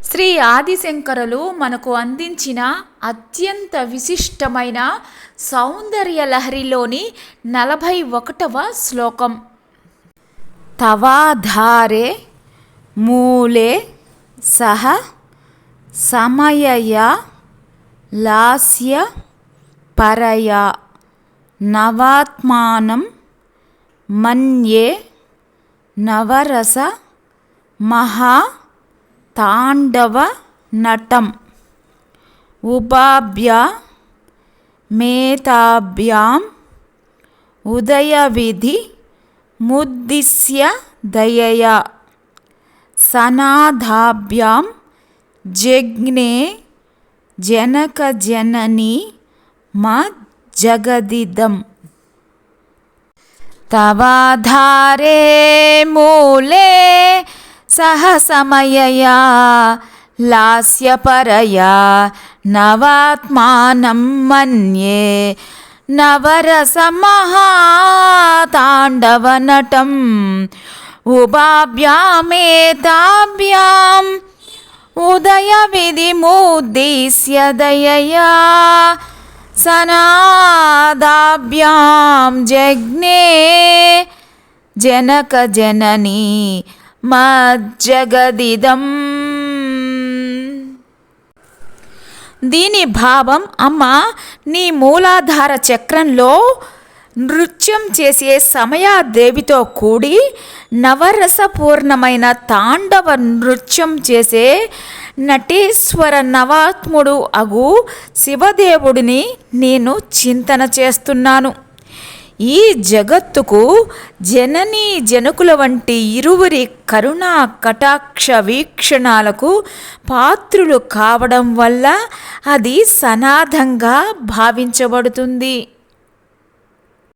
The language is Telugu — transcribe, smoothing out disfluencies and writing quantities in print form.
శ్రీ ఆదిశంకరులు మనకు అందించిన అత్యంత విశిష్టమైన సౌందర్యలహరిలోని 41వ శ్లోకం. తవాధారే మూలే సహ సమయయా లాస్య పరయా నవాత్మానం మన్యే నవరస మహా తాండవ నటం ఉపాభ్యా మేతాభ్యాం ఉదయవిధి ముద్దిశ్య దయయా సనాథాభ్యాం జజ్ఞే జనకజననీ మా జగదిదం. తవాధారే మూలే సహ సమయయా లాస్యపరయా నవాత్మానం మన్యే నవరసమహాతాండవనటం ఉపాభ్యామేతాభ్యాం ఉదయవిధిముద్దిశ్య దయయా సనాదాభ్యాం జజ్ఞే జనకజననీ మజ్జగదిదం. దీని భావం, అమ్మ నీ మూలాధార చక్రంలో నృత్యం చేసే సమయాదేవితో కూడి నవరసపూర్ణమైన తాండవ నృత్యం చేసే నటేశ్వర నవాత్ముడు అగు శివదేవుడిని నేను చింతన చేస్తున్నాను. ఈ జగత్తుకు జననీ జనకుల వంటి ఇరువురి కరుణా కటాక్ష వీక్షణాలకు పాత్రులు కావడం వల్ల అది సనాథంగా భావించబడుతుంది.